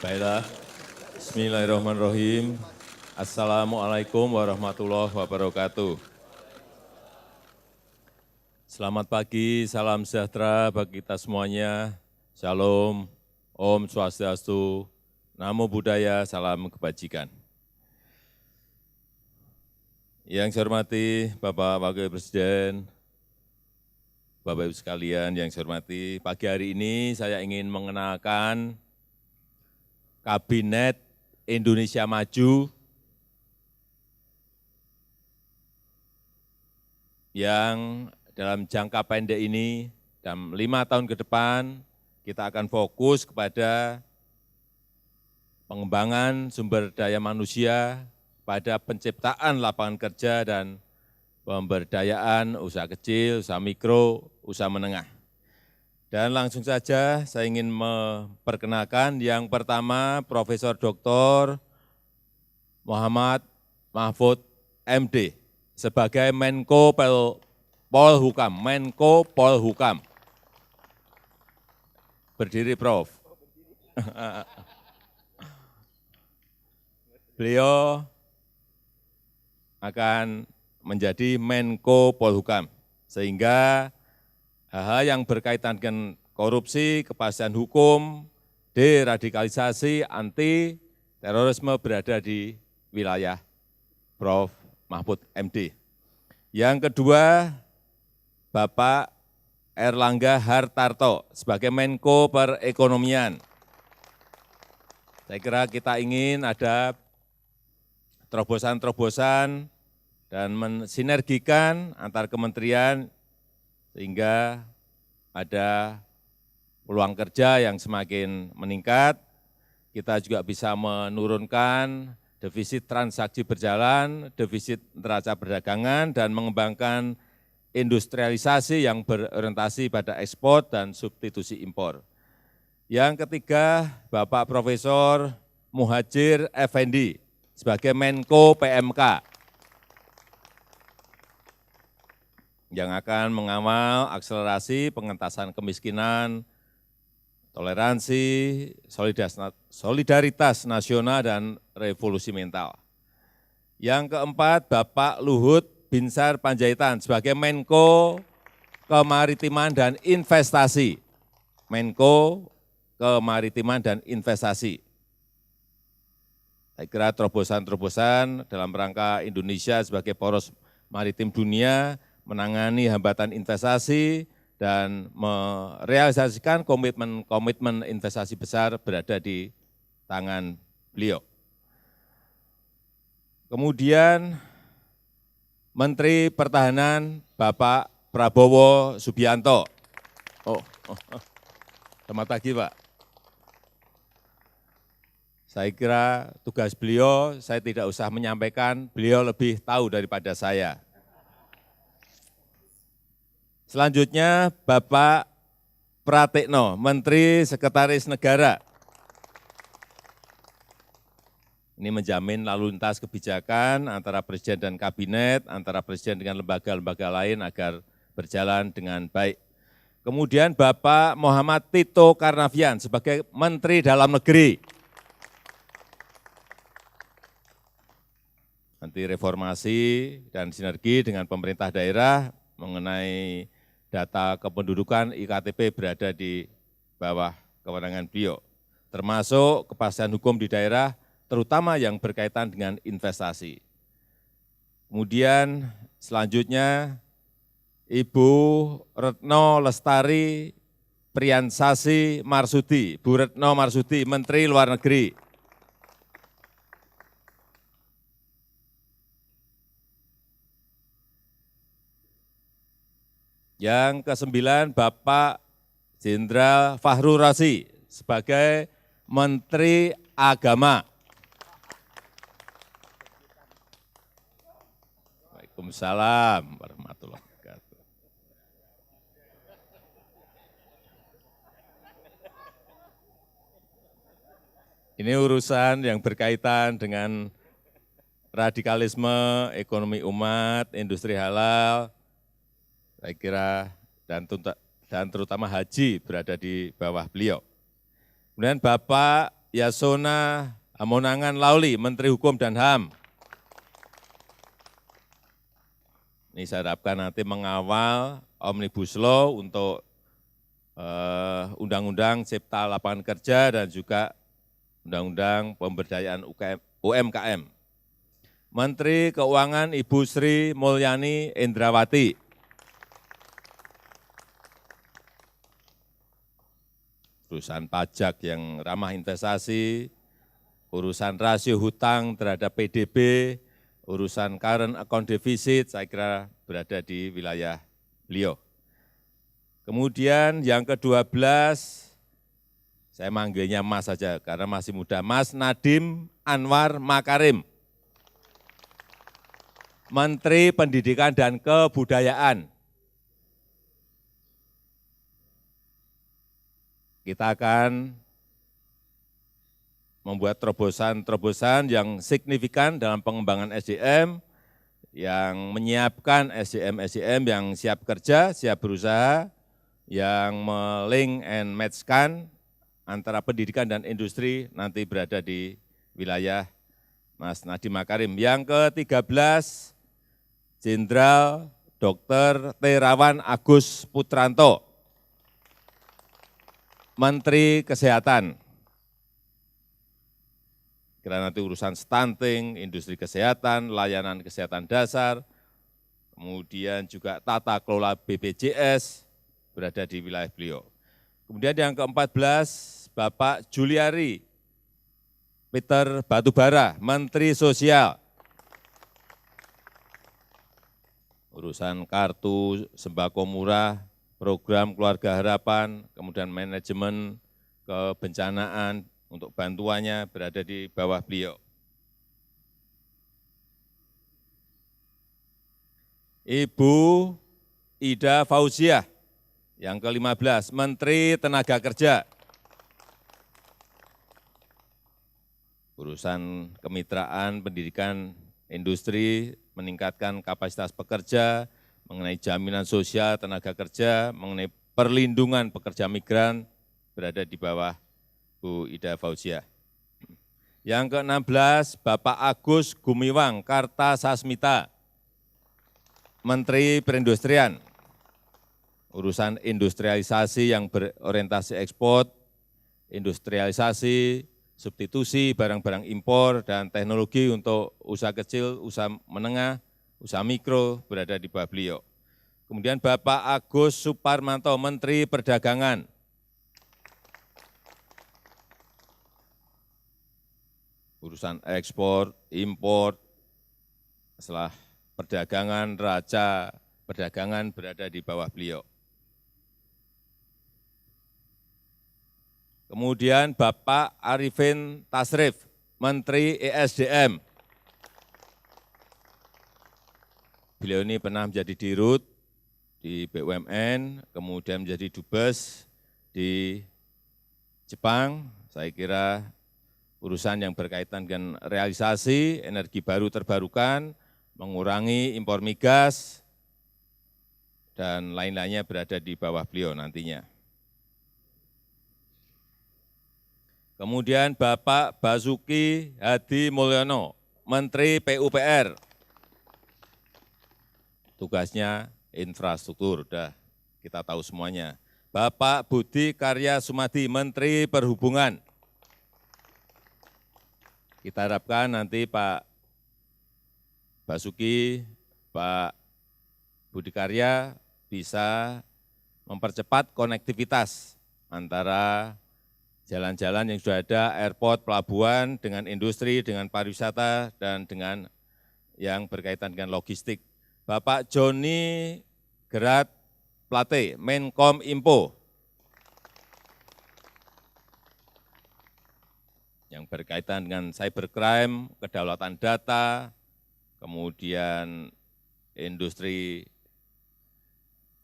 Baiklah, Bismillahirrahmanirrahim. Assalamualaikum warahmatullahi wabarakatuh. Selamat pagi, salam sejahtera bagi kita semuanya. Shalom, Om Swastiastu, Namo Buddhaya, salam kebajikan. Yang saya hormati Bapak Wakil Presiden, Bapak Ibu sekalian yang saya hormati, pagi hari ini saya ingin mengenalkan Kabinet Indonesia Maju yang dalam jangka pendek ini, dalam 5 tahun ke depan, kita akan fokus kepada pengembangan sumber daya manusia, pada penciptaan lapangan kerja dan pemberdayaan usaha kecil, usaha mikro, usaha menengah. Dan langsung saja saya ingin memperkenalkan yang pertama Profesor Dr. Muhammad Mahfud MD sebagai Menko Polhukam. Menko Polhukam. Berdiri Prof. Beliau akan menjadi Menko Polhukam, sehingga hal-hal yang berkaitan dengan korupsi, kepastian hukum, deradikalisasi, anti terorisme berada di wilayah Prof. Mahfud MD. Yang kedua, Bapak Erlangga Hartarto sebagai Menko Perekonomian. Saya kira kita ingin ada terobosan-terobosan dan mensinergikan antar kementerian sehingga ada peluang kerja yang semakin meningkat. Kita juga bisa menurunkan defisit transaksi berjalan, defisit neraca perdagangan, dan mengembangkan industrialisasi yang berorientasi pada ekspor dan substitusi impor. Yang ketiga, Bapak Profesor Muhadjir Effendi sebagai Menko PMK yang akan mengawal akselerasi pengentasan kemiskinan, toleransi, solidaritas nasional, dan revolusi mental. Yang keempat, Bapak Luhut Binsar Panjaitan sebagai Menko Kemaritiman dan Investasi. Menko Kemaritiman dan Investasi. Saya kira terobosan-terobosan dalam rangka Indonesia sebagai poros maritim dunia menangani hambatan investasi dan merealisasikan komitmen investasi besar berada di tangan beliau. Kemudian Menteri Pertahanan Bapak Prabowo Subianto. Selamat pagi Pak. Saya kira tugas beliau, saya tidak usah menyampaikan, beliau lebih tahu daripada saya. Selanjutnya, Bapak Pratikno, Menteri Sekretaris Negara. Ini menjamin lalu lintas kebijakan antara Presiden dan Kabinet, antara Presiden dengan lembaga-lembaga lain agar berjalan dengan baik. Kemudian Bapak Muhammad Tito Karnavian sebagai Menteri Dalam Negeri. Nanti reformasi dan sinergi dengan pemerintah daerah mengenai data kependudukan IKTP berada di bawah kewenangan beliau, termasuk kepastian hukum di daerah, terutama yang berkaitan dengan investasi. Kemudian selanjutnya Ibu Retno Lestari Priyansasi Marsudi, Bu Retno Marsudi, Menteri Luar Negeri. Yang kesembilan, Bapak Jenderal Fahru Razi sebagai Menteri Agama. Waalaikumsalam warahmatullahi wabarakatuh. Ini urusan yang berkaitan dengan radikalisme, ekonomi umat, industri halal, saya kira, dan terutama haji berada di bawah beliau. Kemudian Bapak Yasona Hamonangan Lauli, Menteri Hukum dan HAM. Ini saya harapkan nanti mengawal Omnibus Law untuk Undang-Undang Cipta Lapangan Kerja dan juga Undang-Undang Pemberdayaan UMKM. Menteri Keuangan Ibu Sri Mulyani Indrawati. Urusan pajak yang ramah investasi, urusan rasio hutang terhadap PDB, urusan current account deficit, saya kira berada di wilayah beliau. Kemudian yang ke-12, saya manggilnya Mas saja karena masih muda, Mas Nadiem Anwar Makarim, Menteri Pendidikan dan Kebudayaan. Kita akan membuat terobosan-terobosan yang signifikan dalam pengembangan SDM, yang menyiapkan SDM yang siap kerja, siap berusaha, yang melink and match-kan antara pendidikan dan industri nanti berada di wilayah Mas Nadiem Makarim. Yang ke-13, Jenderal Dr. Terawan Agus Putranto, Menteri Kesehatan. Kira nanti urusan stunting, industri kesehatan, layanan kesehatan dasar, kemudian juga tata kelola BPJS berada di wilayah beliau. Kemudian yang ke-14, Bapak Juliari Peter Batubara, Menteri Sosial. Urusan kartu sembako murah, program Keluarga Harapan, kemudian manajemen kebencanaan untuk bantuannya berada di bawah beliau. Ibu Ida Fauziah, yang ke-15, Menteri Tenaga Kerja. Urusan kemitraan, pendidikan, industri, meningkatkan kapasitas pekerja, mengenai jaminan sosial tenaga kerja, mengenai perlindungan pekerja migran, berada di bawah Bu Ida Fauziah. Yang ke-16, Bapak Agus Gumiwang Kartasasmita, Menteri Perindustrian. Urusan industrialisasi yang berorientasi ekspor, industrialisasi, substitusi barang-barang impor, dan teknologi untuk usaha kecil, usaha menengah, usaha mikro berada di bawah beliau. Kemudian Bapak Agus Suparmanto, Menteri Perdagangan. Urusan ekspor, impor, masalah perdagangan, raca perdagangan berada di bawah beliau. Kemudian Bapak Arifin Tasrif, Menteri ESDM. Beliau ini pernah menjadi dirut di BUMN, kemudian menjadi dubes di Jepang. Saya kira urusan yang berkaitan dengan realisasi energi baru terbarukan, mengurangi impor migas, dan lain-lainnya berada di bawah beliau nantinya. Kemudian Bapak Basuki Hadi Mulyono, Menteri PUPR. Tugasnya infrastruktur, sudah kita tahu semuanya. Bapak Budi Karya Sumadi, Menteri Perhubungan. Kita harapkan nanti Pak Basuki, Pak Budi Karya bisa mempercepat konektivitas antara jalan-jalan yang sudah ada, airport, pelabuhan, dengan industri, dengan pariwisata, dan dengan yang berkaitan dengan logistik. Bapak Joni Gerat Plate, Menkom Info, yang berkaitan dengan cybercrime, kedaulatan data, kemudian industri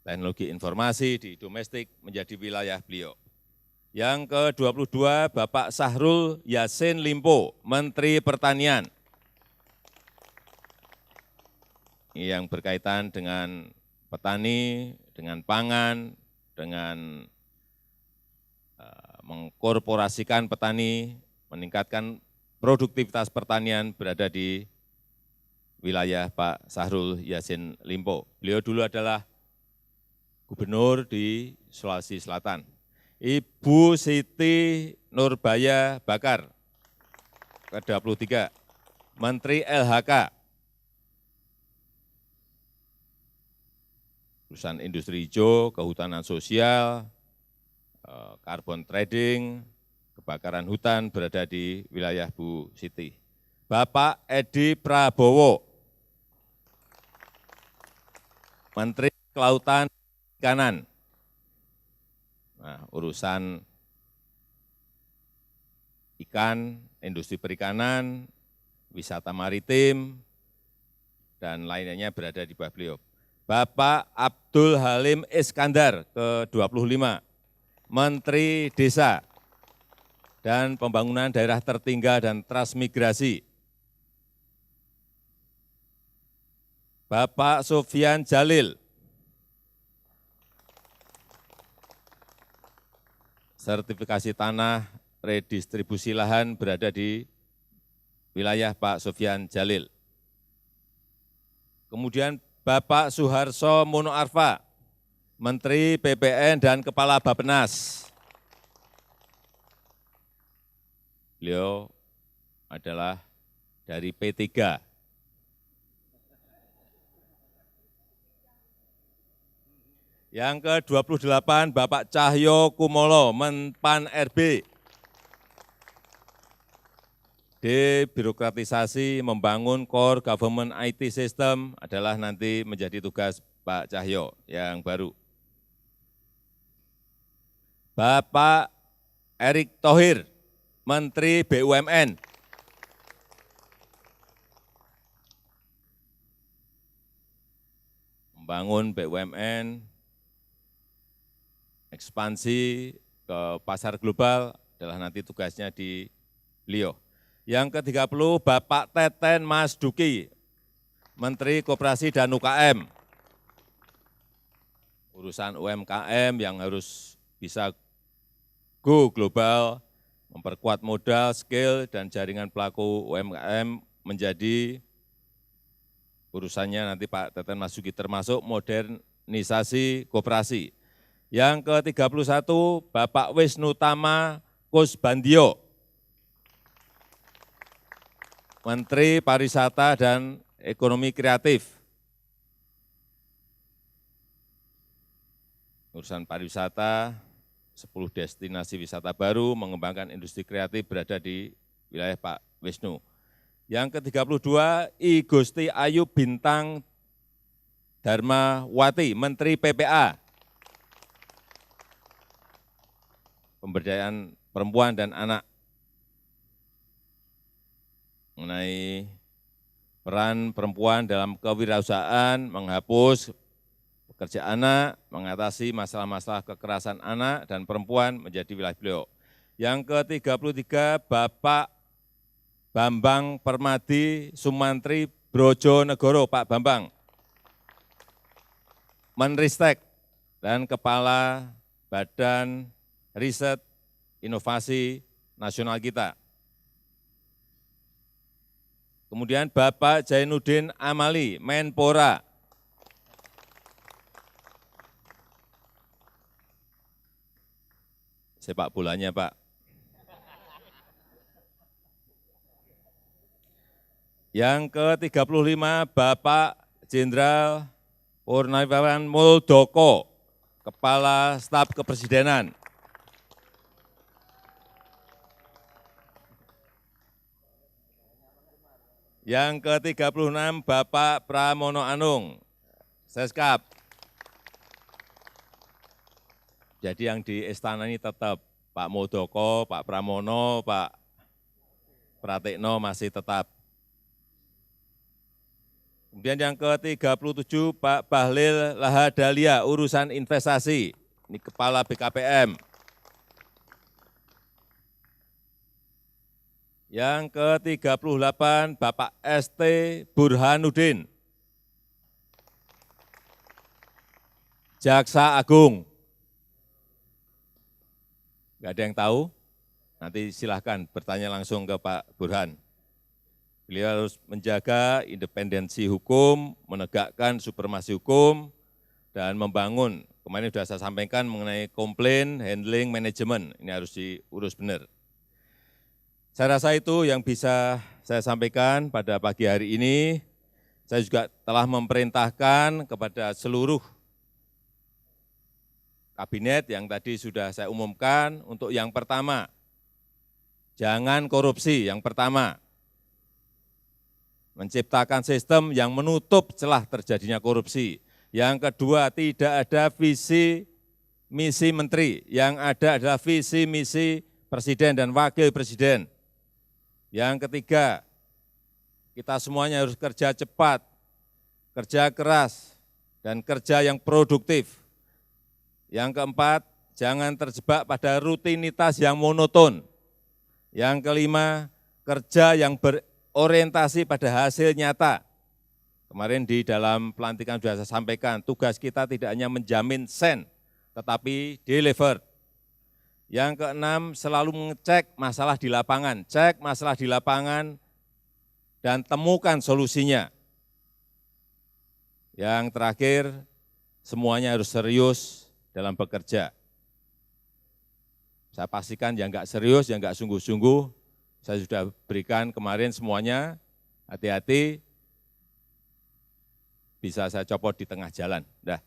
teknologi informasi di domestik menjadi wilayah beliau. Yang ke-22, Bapak Sahrul Yassin Limpo, Menteri Pertanian. Yang berkaitan dengan petani, dengan pangan, dengan mengkorporasikan petani, meningkatkan produktivitas pertanian berada di wilayah Pak Syahrul Yassin Limpo. Beliau dulu adalah gubernur di Sulawesi Selatan. Ibu Siti Nurbaya Bakar, ke-23, Menteri LHK, urusan industri hijau, kehutanan sosial, carbon trading, kebakaran hutan berada di wilayah Bu Siti. Bapak Edi Prabowo, Menteri Kelautan dan Perikanan. Nah, urusan ikan, industri perikanan, wisata maritim, dan lainnya berada di bawah beliau. Bapak Abdul Halim Iskandar, ke-25, Menteri Desa dan Pembangunan Daerah Tertinggal dan Transmigrasi. Bapak Sofyan Jalil, sertifikasi tanah, redistribusi lahan berada di wilayah Pak Sofyan Jalil. Kemudian Bapak Suharso Mono Arfa, Menteri PPN dan Kepala Bappenas. Beliau adalah dari P3. Yang ke-28, Bapak Cahyo Kumolo, Menpan RB. Debirokratisasi membangun core government IT system adalah nanti menjadi tugas Pak Cahyo yang baru. Bapak Erick Thohir, Menteri BUMN. Membangun BUMN, ekspansi ke pasar global adalah nanti tugasnya di beliau. Yang ke-30, Bapak Teten Mas Duki, Menteri Koperasi dan UKM. Urusan UMKM yang harus bisa go global, memperkuat modal, skill, dan jaringan pelaku UMKM menjadi urusannya nanti Pak Teten Mas Duki, termasuk modernisasi koperasi. Yang ke-31, Bapak Wisnu Tama Kusbandio, Menteri Pariwisata dan Ekonomi Kreatif. Urusan pariwisata, 10 destinasi wisata baru, mengembangkan industri kreatif berada di wilayah Pak Wisnu. Yang ke-32, I Gusti Ayu Bintang Darmawati, Menteri PPA. Pemberdayaan perempuan dan anak, mengenai peran perempuan dalam kewirausahaan, menghapus pekerja anak, mengatasi masalah-masalah kekerasan anak dan perempuan menjadi wilayah beliau. Yang ke-33, Bapak Bambang Permadi Sumantri Brojonegoro, Pak Bambang, Menristek dan Kepala Badan Riset Inovasi Nasional kita. Kemudian Bapak Zainuddin Amali, Menpora. Sepak bolanya, Pak. Yang ke-35, Bapak Jenderal Purnawiran Muldoko, Kepala Staf Kepresidenan. Yang ke-36, Bapak Pramono Anung, Seskap. Jadi yang di istana ini tetap Pak Muldoko, Pak Pramono, Pak Pratikno masih tetap. Kemudian yang ke-37, Pak Bahlil Lahadalia, urusan investasi, ini Kepala BKPM. Yang ke-38, Bapak ST Burhanuddin, Jaksa Agung. Nggak ada yang tahu? Nanti silahkan bertanya langsung ke Pak Burhan. Beliau harus menjaga independensi hukum, menegakkan supremasi hukum, dan membangun. Kemarin sudah saya sampaikan mengenai komplain, handling, manajemen. Ini harus diurus benar. Saya rasa itu yang bisa saya sampaikan pada pagi hari ini. Saya juga telah memerintahkan kepada seluruh kabinet yang tadi sudah saya umumkan untuk yang pertama, jangan korupsi. Yang pertama, menciptakan sistem yang menutup celah terjadinya korupsi. Yang kedua, tidak ada visi misi menteri, yang ada adalah visi misi presiden dan wakil presiden. Yang ketiga, kita semuanya harus kerja cepat, kerja keras, dan kerja yang produktif. Yang keempat, jangan terjebak pada rutinitas yang monoton. Yang kelima, kerja yang berorientasi pada hasil nyata. Kemarin di dalam pelantikan sudah saya sampaikan, tugas kita tidak hanya menjamin sen, tetapi deliver. Yang keenam, selalu mengecek masalah di lapangan. Cek masalah di lapangan dan temukan solusinya. Yang terakhir, semuanya harus serius dalam bekerja. Saya pastikan yang enggak serius, yang enggak sungguh-sungguh, saya sudah berikan kemarin semuanya, hati-hati, bisa saya copot di tengah jalan. Dah,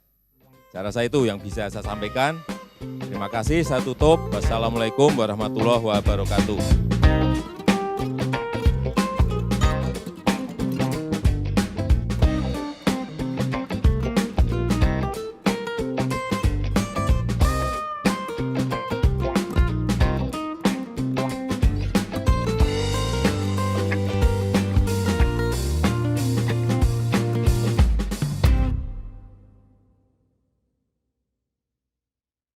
saya rasa itu yang bisa saya sampaikan. Terima kasih, saya tutup. Wassalamualaikum warahmatullahi wabarakatuh.